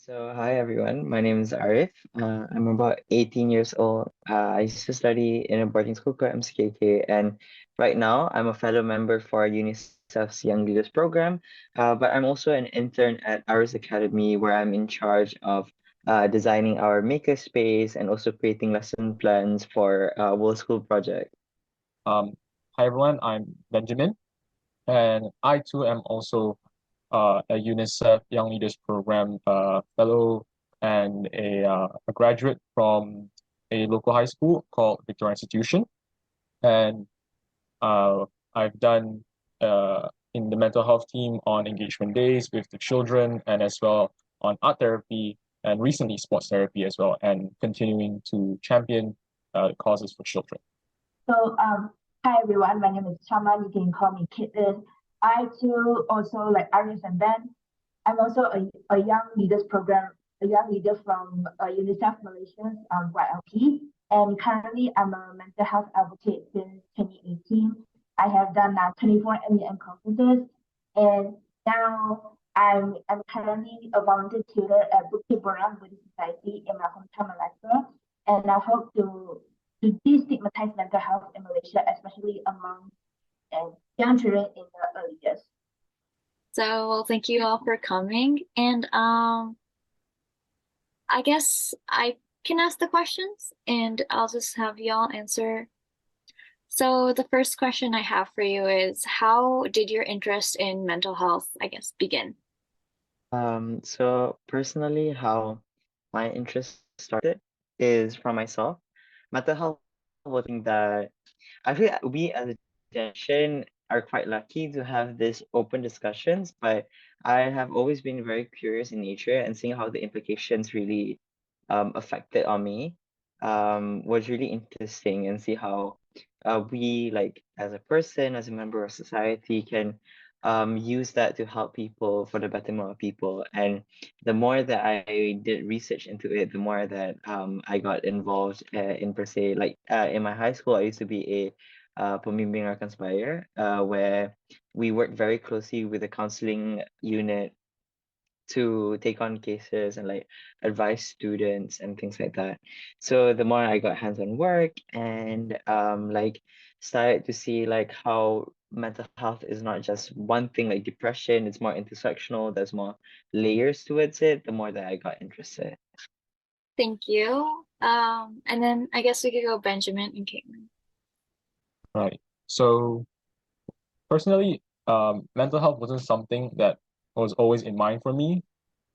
Hi everyone. My name is Ariff. I'm about 18 years old. I used to study in a boarding school called MCKK, and right now I'm a fellow member for UNICEF's Young Leaders Program. But I'm also an intern at Ours Academy, where I'm in charge of designing our maker space and also creating lesson plans for World School project. Um, Hi everyone, I'm Benjamin, and I too am also a UNICEF Young Leaders Program fellow and a graduate from a local high school called Victoria Institution. And uh, I've done in the mental health team on engagement days with the children and as well on art therapy and recently sports therapy as well, and continuing to champion causes for children. Hi everyone, my name is Chama. You can call me Katelyn. I too also like Ariff and Ben. I'm also a young leaders program, a young leader from UNICEF Malaysia's YLP. And currently I'm a mental health advocate since 2018. I have done 24 MEM conferences, and now I'm currently a volunteer tutor at Bukit Borang Buddhist Society in my hometown Malacca. And I hope to destigmatize mental health in Malaysia, especially among young children in the early years. Well, thank you all for coming. And I guess I can ask the questions and I'll just have y'all answer. So the first question I have for you is, how did your interest in mental health, I guess, begin? So personally, how my interest started is from myself. Mental health was something that I feel like we as a generation are quite lucky to have this open discussions, but I have always been very curious in nature and seeing how the implications really affected on me was really interesting and see how we like as a person, as a member of society can use that to help people for the betterment of people. And the more that I did research into it, the more that I got involved in per se. Like in my high school, I used to be a pembimbing rakan sebaya, where we worked very closely with the counseling unit to take on cases and like advise students and things like that. So the more I got hands-on work and like started to see like how mental health is not just one thing like depression, it's more intersectional, there's more layers towards it, the more that I got interested. Thank you. And then I guess we could go Benjamin and Caitlin. Right. So personally, mental health wasn't something that was always in mind for me.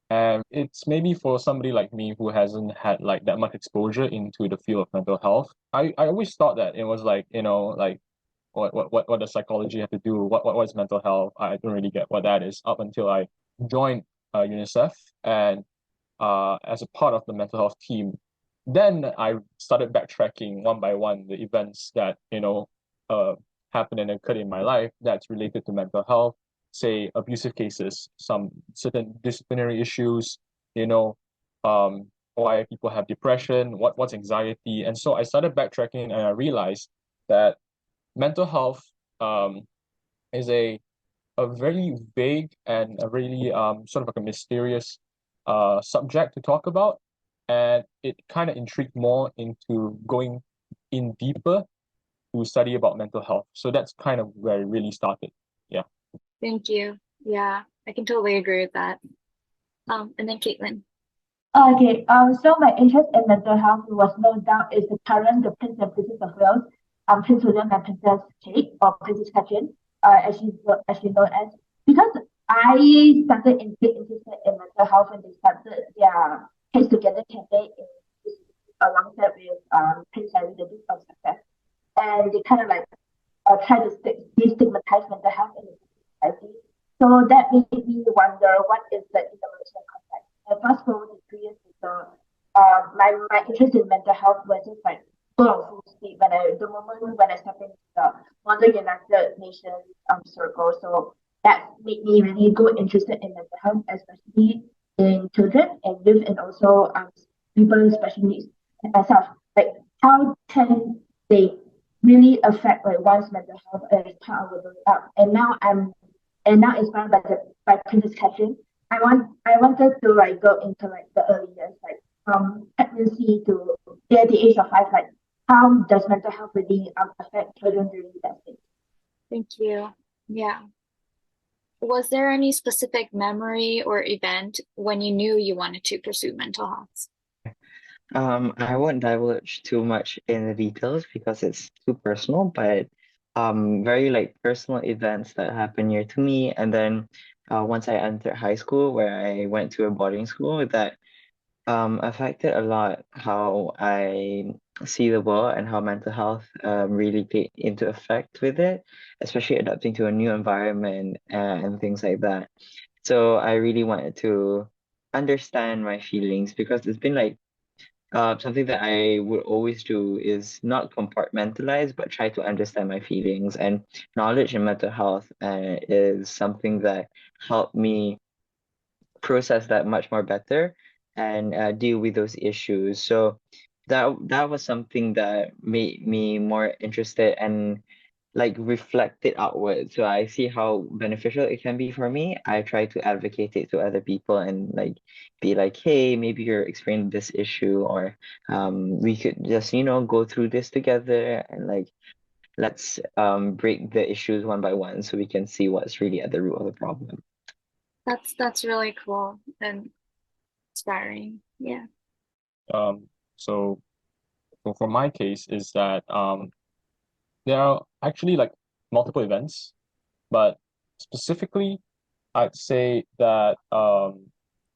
And it's maybe for somebody like me who hasn't had like that much exposure into the field of mental health. I always thought that it was like, like what does psychology have to do? What is mental health? I don't really get what that is up until I joined UNICEF and as a part of the mental health team. Then I started backtracking one by one the events that uh, happened and occurred in my life that's related to mental health, say abusive cases, some certain disciplinary issues, you know, why people have depression, what's anxiety, and so I started backtracking and I realized that mental health is a very vague and a really sort of like a mysterious subject to talk about. And it kind of intrigued more into going in deeper to study about mental health. So that's kind of where it really started. Yeah. Thank you. Yeah, I can totally agree with that. And then Caitlin. Okay, so my interest in mental health was no doubt is the Prince and Princess of Wales, Prince William and Princess Kate or Princess Katelyn, as she known as, because I started in get interested in mental health when they started their Case Together campaign alongside with Prince Harry, the Duke of Success, and they kind of like try to destigmatize mental health in the society. So that made me wonder what is the international context. And fast forward to 3 years later, my interest in mental health was just like go on full speed the moment when I stepped into the modern United Nations circle. So that made me really go interested in mental health, especially in children and youth, and also people with special needs like myself. Like how can they really affect like one's mental health as part of growing up. And now inspired by Princess Catherine, I wanted to like go into like the early years, like from pregnancy to the age of 5, like how does mental health really affect children during that stage? Thank you. Yeah. Was there any specific memory or event when you knew you wanted to pursue mental health? I won't divulge too much in the details because it's too personal, but very like personal events that happened near to me. And then once I entered high school, where I went to a boarding school, that affected a lot how I see the world and how mental health really take into effect with it, especially adapting to a new environment and things like that. So I really wanted to understand my feelings because it's been like something that I would always do is not compartmentalize, but try to understand my feelings. And knowledge in mental health is something that helped me process that much more better and deal with those issues. So that was something that made me more interested and like reflect it outward. So I see how beneficial it can be for me. I try to advocate it to other people and like be like, hey, maybe you're experiencing this issue, or we could just, go through this together and like let's break the issues one by one so we can see what's really at the root of the problem. That's really cool and inspiring. Yeah. So for my case is that there are actually like multiple events, but specifically I'd say that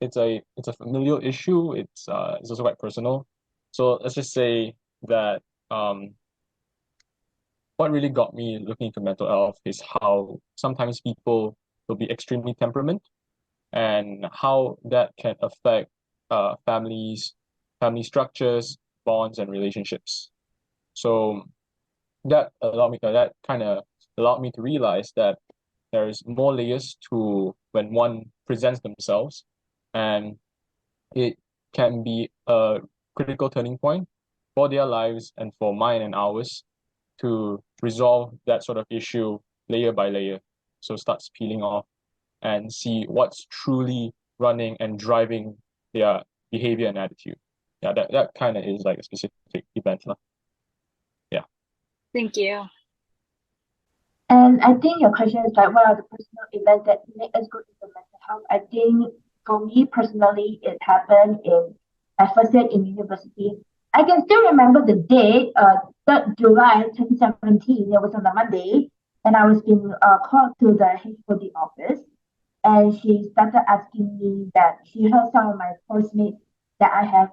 it's a familial issue. It's also quite personal. So let's just say that what really got me looking into mental health is how sometimes people will be extremely temperament and how that can affect families, family structures, bonds, and relationships. So that kind of allowed me to realize that there's more layers to when one presents themselves, and it can be a critical turning point for their lives and for mine and ours to resolve that sort of issue layer by layer. So starts peeling off and see what's truly running and driving their behavior and attitude. Yeah, that kind of is like a specific event. Yeah. Thank you. And I think your question is like, what are the personal events that make us go into mental health? I think for me personally, it happened in my first year in university. I can still remember the day, 3rd July 2017. It was on a Monday, and I was being called to the HOD office, and she started asking me that she heard some of my classmates that I have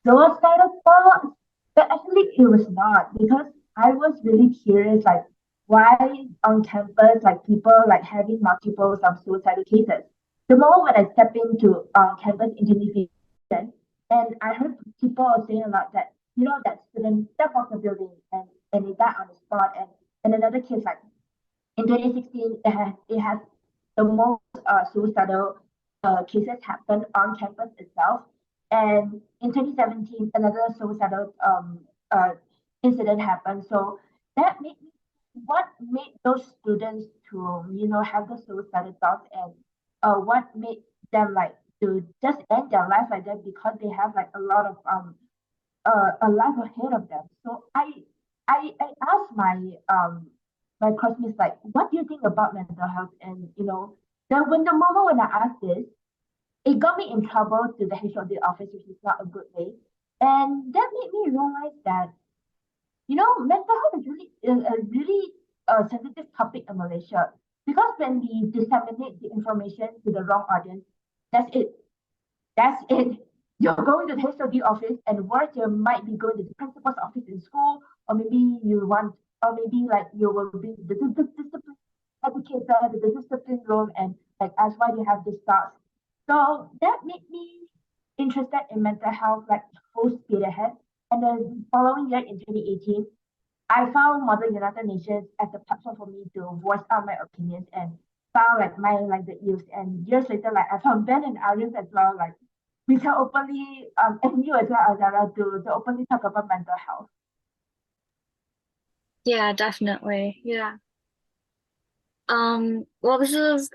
suicidal thoughts, but actually it was not because I was really curious, like why on campus, like people like having multiple some suicidal cases. The moment when I step into campus interrogation, and I heard people saying a lot that that student stepped off the building and he died on the spot, and another case like in 2016 it has the most suicidal cases happened on campus itself. And in 2017, another suicidal incident happened. So that made me, what made those students to, have the suicidal thoughts, and what made them like to just end their life like that because they have like a lot of a life ahead of them. So I asked my classmates like, what do you think about mental health? And the moment when I asked this, it got me in trouble to the HOD office, which is not a good way. And that made me realize that mental health is really a really sensitive topic in Malaysia because when we disseminate the information to the wrong audience, that's it. That's it. You're going to the HOD office, and worse, you might be going to the principal's office in school, or maybe or maybe like you will be the discipline educator, the discipline room, and like ask why do you have this thoughts. So that made me interested in mental health, like full speed ahead. And then following year in 2018, I found Model United Nations as a platform for me to voice out my opinions and found like my like the youth. And years later, like I found Ben and Ariff as well, like we can openly and you as well, Azara, to openly talk about mental health. Yeah, definitely. Yeah. Well, this is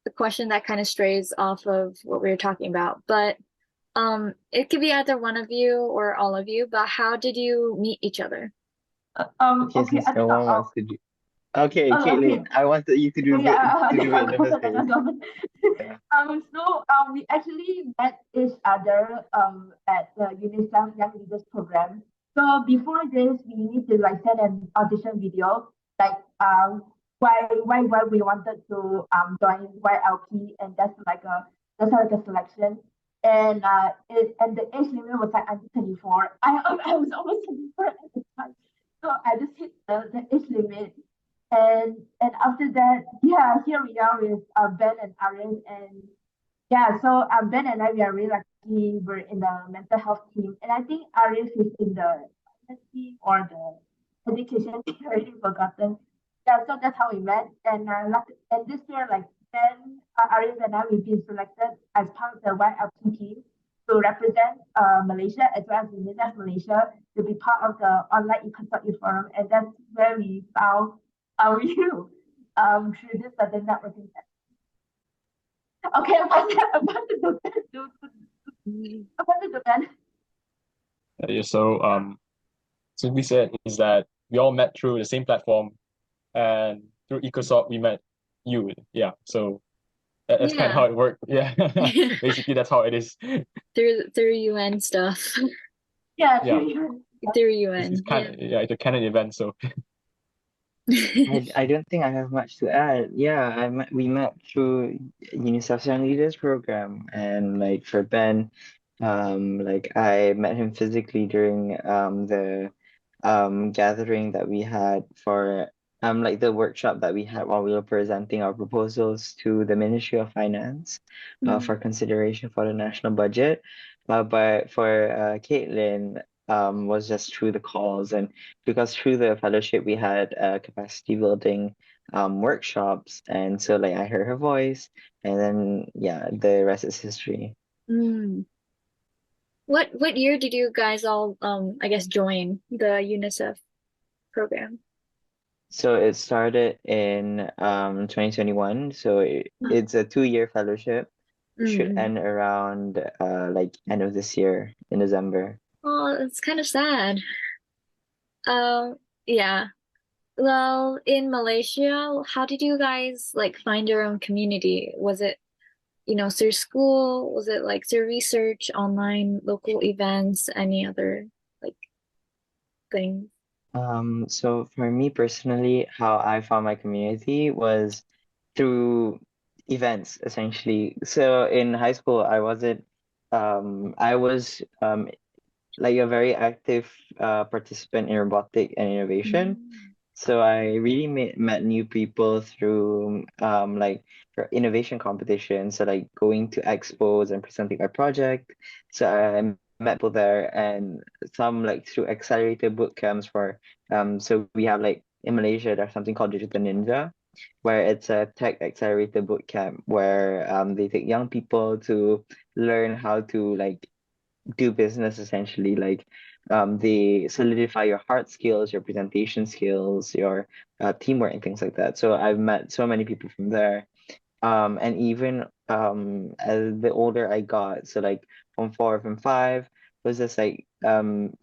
a question that kind of strays off of what we were talking about, but it could be either one of you or all of you, but how did you meet each other? Okay, Okay, since no one wants to do. Okay, okay. Caitlin, I wanted you to do Okay, to do okay, it I'll in the go first first, place. I'll go first. Yeah. We actually met each other at the UNICEF Young Leaders Program. So before this, we need to like send an audition video, like why we wanted to join YLP, and that's like a selection. And the age limit was like under 24. I was almost 24 at the time. So I just hit the age limit, and after that, yeah, here we are with Ben and Ariff, and yeah, so Ben and I, we are really lucky. We're in the mental health team, and I think Ariff is in the finance team or the education team. I already forgotten. Yeah, so that's how we met, and this year, like Ben, Ariff, and I, we've been selected as part of the YLP team to represent Malaysia as well as UNICEF Malaysia to be part of the online e-consulting forum, and that's where we found you through this the networking session. Okay, I'm passing to Ben. Yeah, so simply said is that we all met through the same platform, and through EcoSoc we met you. Yeah, so that's kind of how it worked. Yeah, basically that's how it is. Through UN stuff. Yeah, Yeah. Through UN. It's kind of it's a canon event, so I don't think I have much to add. Yeah, we met through UNICEF Young Leaders Program, and like for Ben, like I met him physically during the gathering that we had for like the workshop that we had while we were presenting our proposals to the Ministry of Finance for consideration for the national budget. But for Caitlin, was just through the calls, and because through the fellowship we had capacity building workshops, and so like I heard her voice, and then yeah, the rest is history. Mm. What year did you guys all I guess join the UNICEF program? So it started in 2021. So it's a 2-year fellowship. It should end around like end of this year in December. Oh, it's kind of sad. Yeah. Well, in Malaysia, how did you guys like find your own community? Was it, through school? Was it like through research, online, local events, any other like things? So for me personally, how I found my community was through events essentially. So in high school, I was like a very active participant in robotic and innovation. So I really met new people through like for innovation competitions. So like going to expos and presenting my project. So I met people there, and some like through accelerator boot camps for so we have like in Malaysia there's something called Digital Ninja, where it's a tech accelerator boot camp where they take young people to learn how to like do business essentially, like they solidify your hard skills, your presentation skills, your teamwork and things like that. So I've met so many people from there, and even as the older I got, so like from 4 from 5 was just like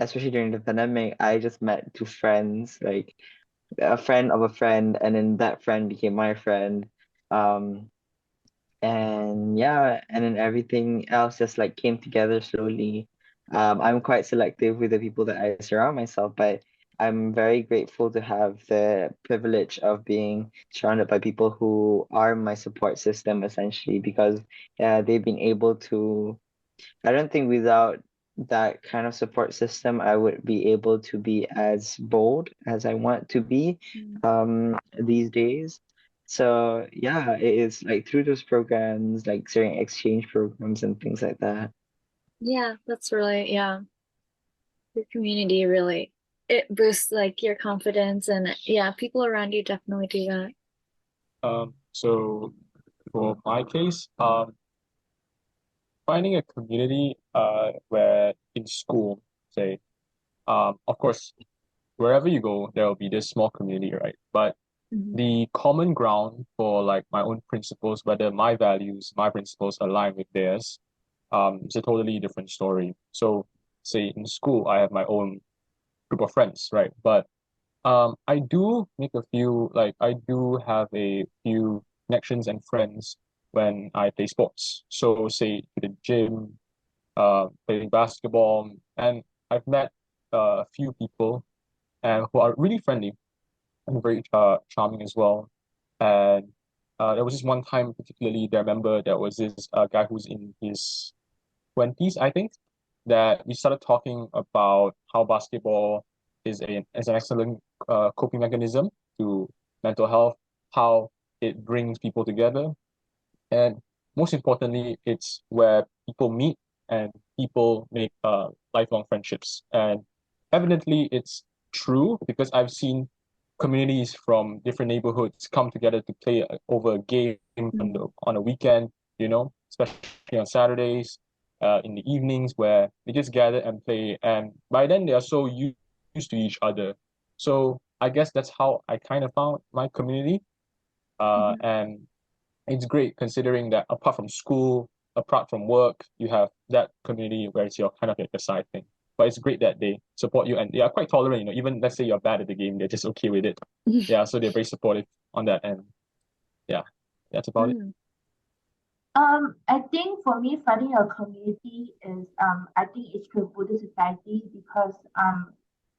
especially during the pandemic, I just met two friends, like a friend of a friend, and then that friend became my friend. um and yeah, and then everything else just like came together slowly. I'm quite selective with the people that I surround myself, but I'm very grateful to have the privilege of being surrounded by people who are my support system essentially, because they've been able to. I don't think without that kind of support system, I would be able to be as bold as I want to be these days. So yeah, it is like through those programs, like certain exchange programs and things like that. Yeah, that's really, yeah. Your community really, it boosts like your confidence and yeah, people around you definitely do that. So for my case, finding a community where in school, say, of course, wherever you go, there will be this small community, right? But the common ground for like my own principles, whether my values, my principles align with theirs, it's a totally different story. So, say in school, I have my own group of friends, right? But I do make a few, like I do have a few connections and friends when I play sports. So, say to the gym, playing basketball, and I've met a few people and who are really friendly and very charming as well. And there was this one time particularly that I remember there was this guy who's in his 20s, I think, that we started talking about how basketball is an excellent coping mechanism to mental health, how it brings people together, and most importantly, it's where people meet and people make lifelong friendships. And evidently, it's true because I've seen communities from different neighborhoods come together to play over a game on a weekend, especially on Saturdays, in the evenings where they just gather and play. And by then, they are so used to each other. So I guess that's how I kind of found my community. And it's great considering that apart from school, apart from work, you have that community where it's your kind of like a side thing. But it's great that they support you and they are quite tolerant, even let's say you're bad at the game, they're just okay with it. Yeah, so they're very supportive on that end. Yeah, that's about it. I think for me, finding a community is I think it's through Buddhist society because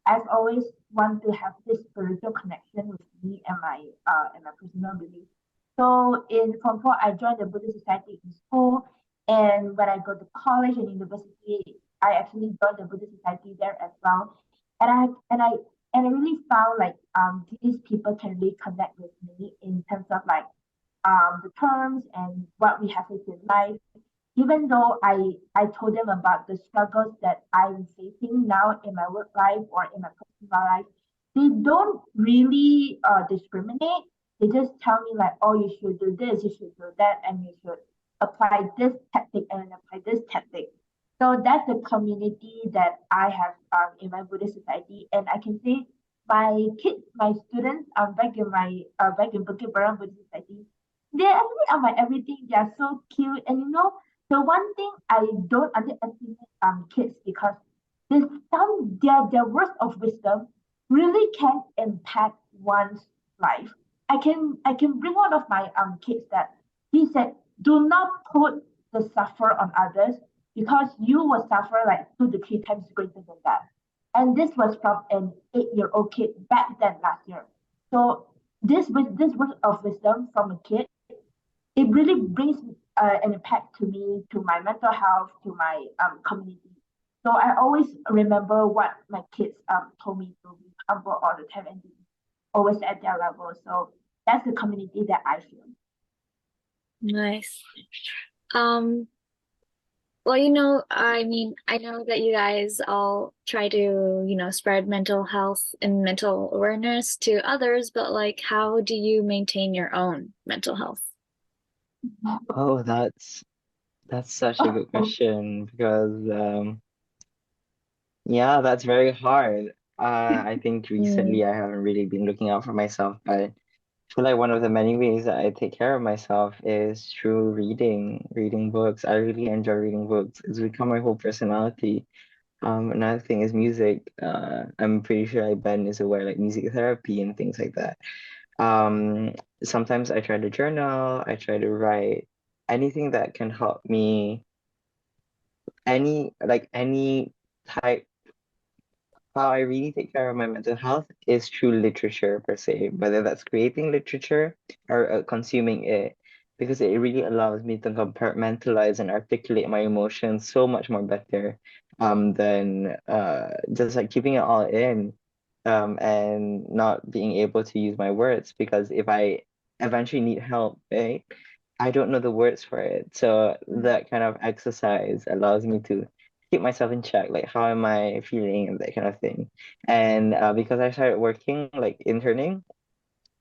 I've always want to have this spiritual connection with me and my personal belief. So in Form 4, I joined the Buddhist society in school, and when I go to college and university, I actually joined the Buddhist society there as well. And I really found like these people can really connect with me in terms of like the terms and what we have in life. Even though I told them about the struggles that I'm facing now in my work life or in my personal life, they don't really discriminate. They just tell me like, oh, you should do this, you should do that, and you should apply this tactic and apply this tactic. So that's the community that I have in my Buddhist society, and I can say my kids, my students, back in Bukit Barang Buddhist Society, they actually are my everything. They are so cute. And the one thing I don't underestimate kids because there's their words of wisdom really can impact one's life. I can bring one of my kids that he said, do not put the suffer on others because you will suffer like 2 to 3 times greater than that. And this was from an 8-year-old kid back then last year. So this word of wisdom from a kid, it really brings an impact to me, to my mental health, to my community. So I always remember what my kids told me to be humble all the time and be always at their level. So that's the community that I feel. Nice. Well, I mean, I know that you guys all try to, spread mental health and mental awareness to others, but like, how do you maintain your own mental health? Oh, that's such a good question because yeah, that's very hard. I think recently I haven't really been looking out for myself, but I feel like one of the many ways that I take care of myself is through reading books. I really enjoy reading books. It's become my whole personality. Another thing is music. I'm pretty sure like Ben is aware, like music therapy and things like that. Um, Sometimes I try to journal, I try to write anything that can help me, any type. How I really take care of my mental health is through literature per se, whether that's creating literature or consuming it, because it really allows me to compartmentalize and articulate my emotions so much more better than just like keeping it all in and not being able to use my words, because if I eventually need help, right, I don't know the words for it. So that kind of exercise allows me to keep myself in check, like how am I feeling and that kind of thing. And because I started working like interning,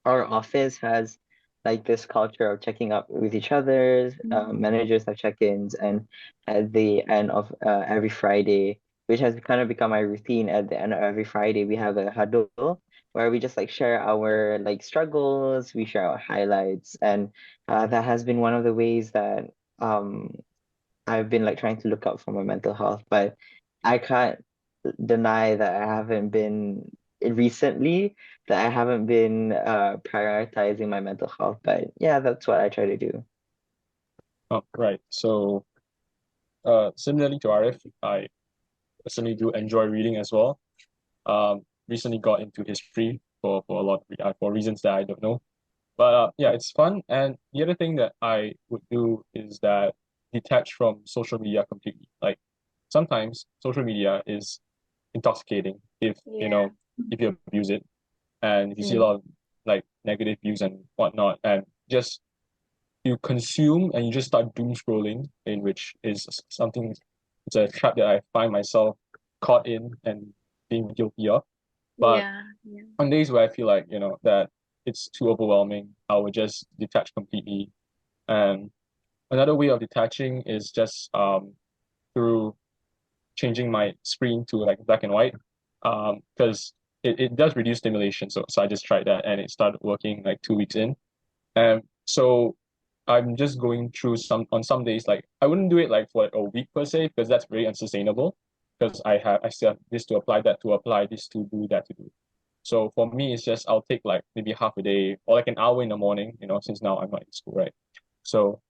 our office has like this culture of checking up with each other. Managers have check-ins, and at the end of every Friday, which has kind of become my routine, at the end of every Friday, we have a huddle where we just like share our like struggles, we share our highlights, and that has been one of the ways that um I've been like trying to look out for my mental health, but I can't deny that I haven't been recently that I haven't been prioritizing my mental health. But yeah, that's what I try to do. Oh, right. So, similarly to Ariff, I personally do enjoy reading as well. Recently got into history for a lot for reasons that I don't know. But yeah, it's fun. And the other thing that I would do is that detach from social media completely. Like sometimes social media is intoxicating if Yeah. if you abuse it, and if you see a Mm. lot of like negative views and whatnot, and just you consume and you just start doom scrolling, in which is something, it's a trap that I find myself caught in and being guilty of. But Yeah. Yeah. on days where I feel like, that it's too overwhelming, I would just detach completely. And another way of detaching is just through changing my screen to like black and white. Because it does reduce stimulation. So I just tried that and it started working like 2 weeks in. And so I'm just going through some days, like I wouldn't do it like for a week per se, because that's very unsustainable. Because I still have this to apply, that to apply, this to do, that to do. So for me, it's just I'll take like maybe half a day or like an hour in the morning, since now I'm not in school, right? So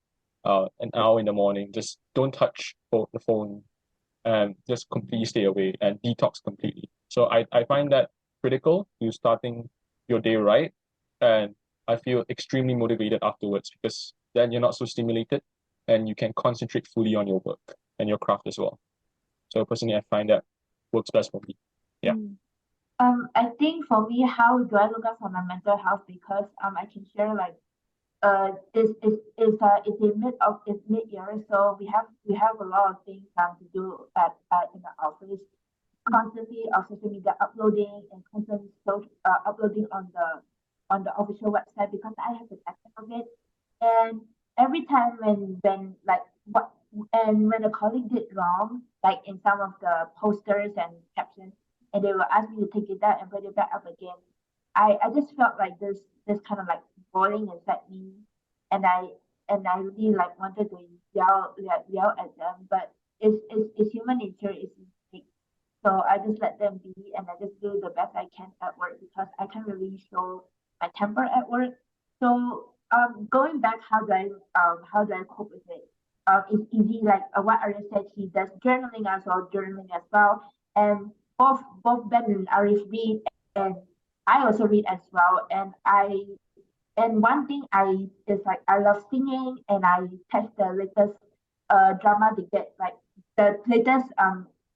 an hour in the morning, just don't touch the phone and just completely stay away and detox completely. So I find that critical to starting your day right. And I feel extremely motivated afterwards because then you're not so stimulated and you can concentrate fully on your work and your craft as well. So personally, I find that works best for me. Yeah. Mm. I think for me, how do I look out for my mental health? Because I can share like this is a mid year, so we have a lot of things to do at in the office. Constantly of social media uploading and constantly uploading on the official website because I have the access of it. And every time when like what and when a colleague did wrong, like in some of the posters and captions, and they will ask me to take it down and put it back up again. I just felt like this kind of like boiling inside me, and I really like wanted to yell at them, but it's human nature. It's so I just let them be and I just do the best I can at work because I can't really show my temper at work. So going back, how do I cope with it? It's easy like what Ariff said. He does journaling as well, and both Ben and Ariff read, and I also read as well. And one thing I is like I love singing and I catch the latest drama to get like the latest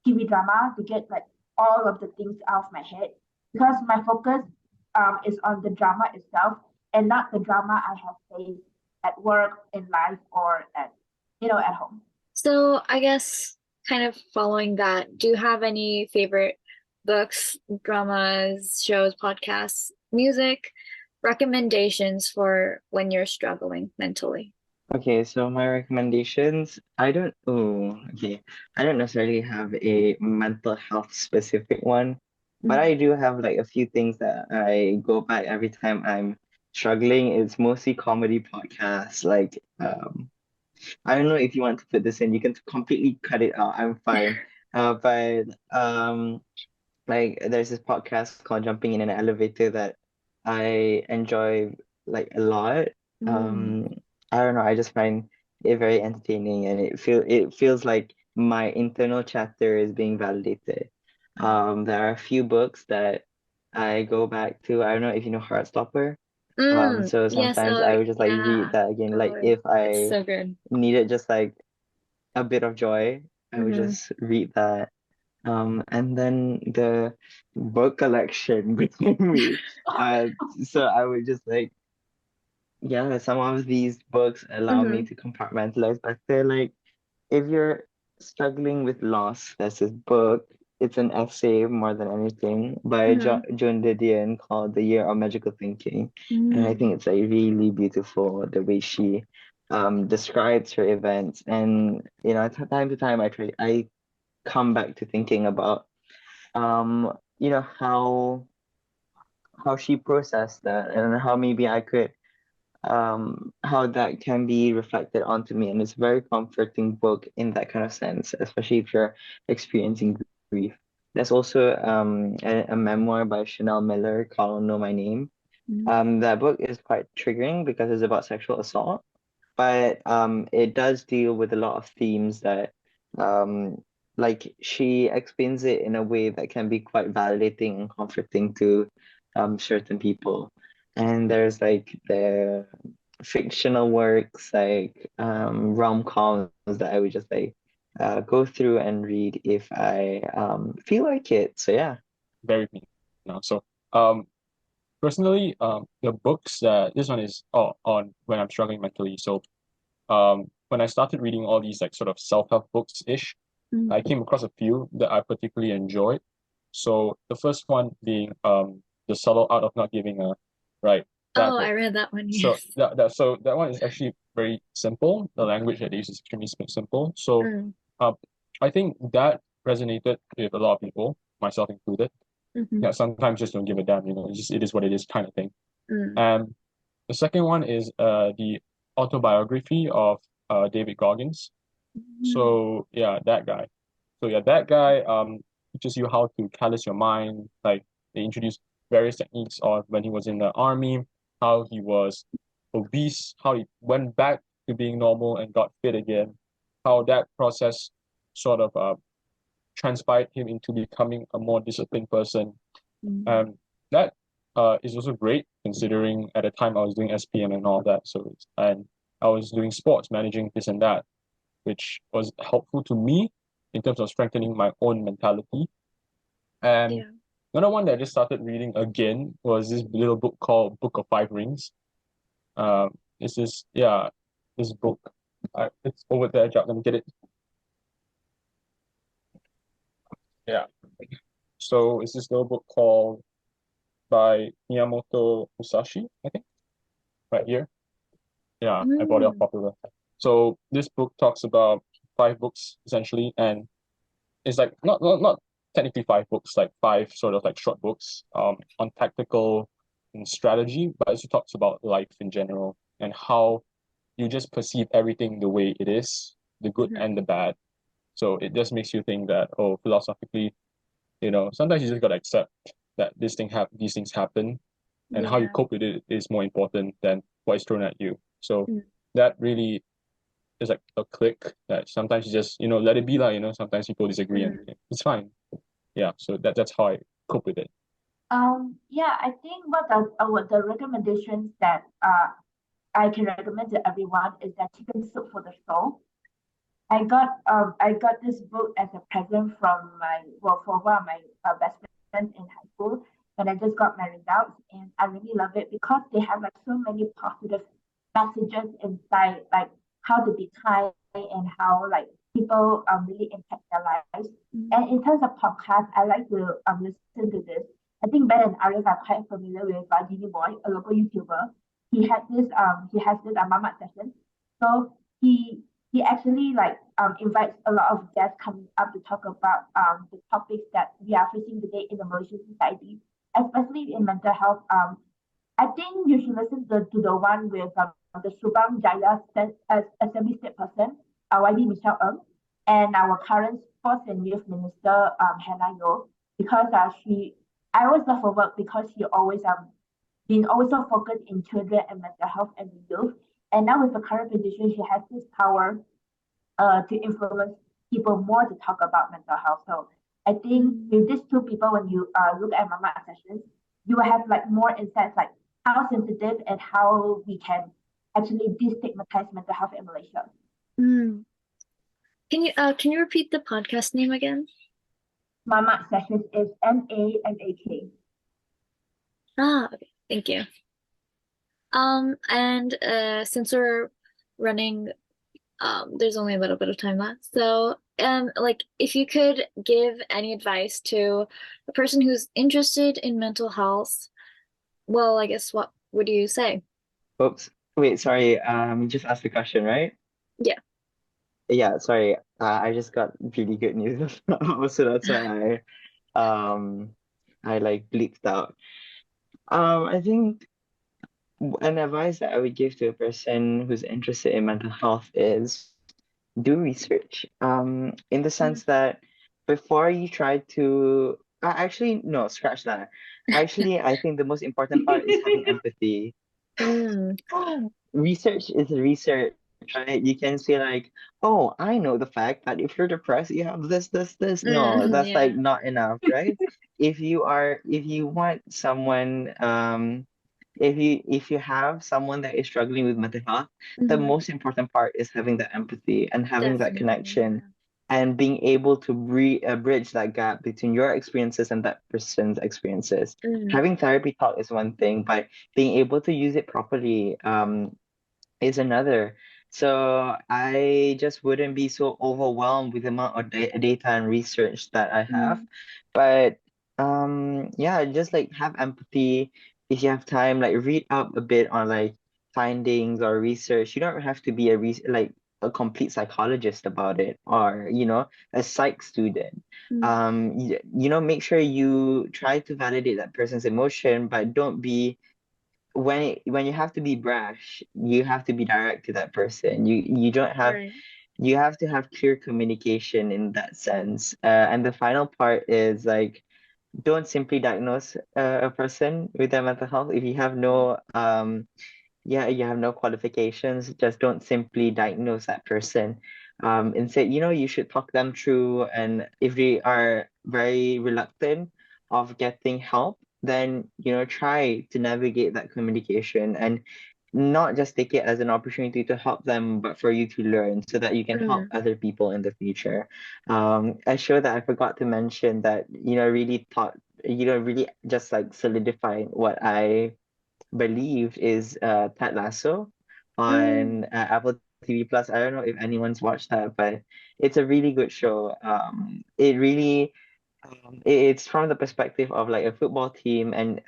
TV drama to get like all of the things out of my head because my focus is on the drama itself and not the drama I have faced at work, in life, or at home. So I guess kind of following that, do you have any favorite books, dramas, shows, podcasts, music, recommendations for when you're struggling mentally? Okay, so my recommendations, I don't necessarily have a mental health specific one, but Mm. I do have like a few things that I go back every time I'm struggling. It's mostly comedy podcasts. Like, I don't know if you want to put this in, you can completely cut it out. I'm fine. But like there's this podcast called Jumping in an Elevator that I enjoy like a lot. Mm. Um, I don't know, I just find it very entertaining and it feels like my internal chatter is being validated. There are a few books that I go back to. I don't know if you know Heartstopper. Mm. So Yeah, sometimes so I would just like read yeah, that again. Like totally. if It's I so good. needed just like a bit of joy, I would Hmm. just read that. And then the book collection between me. Uh, so I would just like, yeah, some of these books allow me Hmm. to compartmentalize better. Like, if you're struggling with loss, there's this book. It's an essay more than anything by Hmm. Joan Didion called The Year of Magical Thinking. And I Mm. think it's like really beautiful the way she describes her events. And time to time I come back to thinking about how how she processed that, and how maybe I could how that can be reflected onto me. And it's a very comforting book in that kind of sense, especially if you're experiencing grief. There's also a memoir by Chanel Miller called Know My Name. Mm. That book is quite triggering because it's about sexual assault, but it does deal with a lot of themes that um, like she explains it in a way that can be quite validating and comforting to certain people. And there's like the fictional works like rom-coms that I would just like go through and read if I feel like it. So yeah. Very me now. So personally, the books this one is on when I'm struggling mentally. So when I started reading all these like sort of self-help books ish, Mm. I came across a few that I particularly enjoyed. So the first one being The Subtle Art of Not Giving a, right? That Oh, I book. read that one, So yes. that one is actually very simple. The language that they use is extremely simple. So Mm. I think that resonated with a lot of people, myself included. Mm-hmm. Yeah, sometimes just don't give a damn, it is what it is kind of thing. Mm. And the second one is the autobiography of David Goggins. Mm. So yeah, that guy. So yeah, that guy teaches you how to callous your mind. Like they introduce various techniques of when he was in the army, how he was obese, how he went back to being normal and got fit again, how that process sort of transpired him into becoming a more disciplined person. Mm. Um, that is also great considering at the time I was doing SPM and all that. And I was doing sports, managing this and that, which was helpful to me in terms of strengthening my own mentality. And Yeah. another one that I just started reading again was this little book called Book of Five Rings. This is this book. It's over there, Jack. Let me get it. Yeah. So it's this little book called by Miyamoto Musashi, I think, right here. Yeah, I bought it off Mm. Popular. So this book talks about five books essentially, and it's like not technically five books, like five sort of like short books on tactical and strategy, but it also talks about life in general and how you just perceive everything the way it is, the good Mm-hmm. and the bad. So it just makes you think that, oh, philosophically, sometimes you just gotta accept that these things happen, and how you Yeah. cope with it is more important than what is thrown at you. So Mm. that really is like a click that sometimes you just let it be, like sometimes people disagree and Mm. it's fine. Yeah, so that's how I cope with it. Yeah, I think what the recommendations that I can recommend to everyone is that chicken soup for the soul. I got this book as a present from for one of my best friends in high school when I just got my results, and I really love it because they have like so many positive messages inside, like how to be kind and how like people really impact their lives. Mm. And in terms of podcast, I like to listen to this. I think Ben and Ariff are quite familiar with Genie Boy, a local YouTuber. He has this Mamat session. So he actually like invites a lot of guests coming up to talk about the topics that we are facing today in the Malaysian society, especially in mental health. I think you should listen to the one with the Subang Jaya Assembly State Person, YB Michelle Ng, and our current Sports and Youth Minister, Hannah Yeoh, because I always love her work because she always been also focused in children and mental health and the youth. And now with the current position, she has this power to influence people more to talk about mental health. So I think Mm. with these two people, when you look at Mama sessions, you will have like more insights like how sensitive and how we can actually destigmatize mental health in Malaysia. Mm. Can you repeat the podcast name again? Mama sessions is MAMAK. Okay, thank you. And since we're running, there's only a little bit of time left. So, like if you could give any advice to a person who's interested in mental health, well, I guess what would you say? Oops. Wait, sorry. You just asked the question, right? Yeah. Yeah, sorry. I just got really good news. So that's why I like bleeped out. I think an advice that I would give to a person who's interested in mental health is do research. In the Mm. sense that before you try to actually no, scratch that. Actually, I think the most important part is having empathy. Mm. Research is research, right? You can say like, oh, I know the fact that if you're depressed, you have this. No, Mm, that's like yeah. not enough, right? If you want someone, if you have someone that is struggling with mental health, the Mm-hmm. most important part is having that empathy and having that Definitely, connection yeah. and being able to bridge that gap between your experiences and that person's experiences. Mm. Having therapy talk is one thing, but being able to use it properly is another. So I just wouldn't be so overwhelmed with the amount of data and research that I have. Mm. But yeah, just like have empathy. If you have time, like read up a bit on like findings or research. You don't have to be like a complete psychologist about it or a psych student. Mm. Make sure you try to validate that person's emotion, but don't be when you have to be brash, you have to be direct to that person. You don't have Right. you have to have clear communication in that sense. And the final part is like don't simply diagnose a person with their mental health if you have no you have no qualifications. Just don't simply diagnose that person. Instead, you should talk them through, and if they are very reluctant of getting help, then try to navigate that communication and not just take it as an opportunity to help them, but for you to learn so that you can help Mm. other people in the future. A show that I forgot to mention that really taught really just like solidified what I believe is Ted Lasso Mm. on Apple TV Plus. I don't know if anyone's watched that, but it's a really good show. It really it's from the perspective of like a football team, and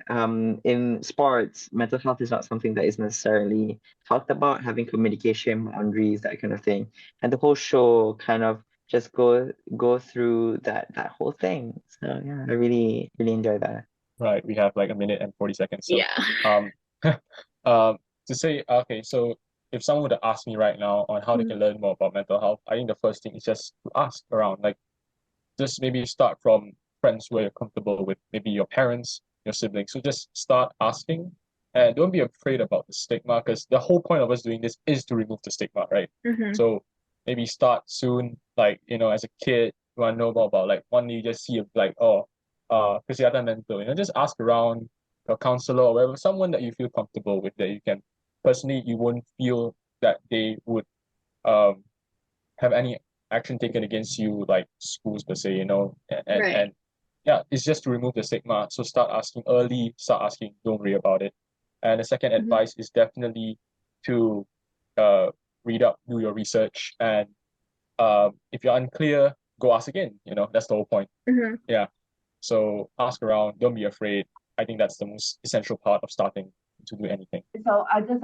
in sports, mental health is not something that is necessarily talked about. Having communication boundaries, that kind of thing, and the whole show kind of just go through that whole thing. So yeah, I really enjoy that. Right, we have like a minute and 40 seconds. So, Yeah. um, to say, okay, so if someone were to ask me right now on how they Mm. can learn more about mental health, I think the first thing is just to ask around, like just maybe start from friends where you're comfortable with, maybe your parents, your siblings. So just start asking and don't be afraid about the stigma because the whole point of us doing this is to remove the stigma, right? Mm-hmm. So maybe start soon, like, as a kid, you want to know more about like one day you just see like, oh, kesihatan mental, just ask around your counselor or whatever, someone that you feel comfortable with that you can personally you won't feel that they would um have any action taken against you, like schools per se, and Right. yeah, it's just to remove the stigma. So start asking early, start asking, don't worry about it. And the second Mm-hmm. advice is definitely to uh, read up, do your research, and if you're unclear, go ask again. That's the whole point. Mm-hmm. Yeah. So ask around, don't be afraid. I think that's the most essential part of starting to do anything. So I'll just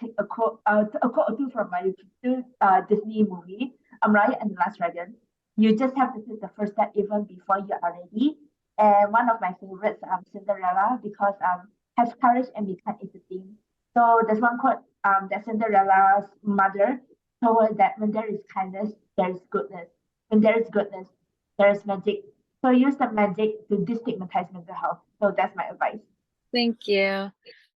take a quote or two from my Disney movie, Raya and the Last Dragon. You just have to take the first step even before you are ready. And one of my favorites, Cinderella, because have courage and be kind is the theme. So there's one quote that Cinderella's mother told her that when there is kindness, there is goodness. When there is goodness, there is magic. So use the magic to destigmatize mental health. So that's my advice. Thank you.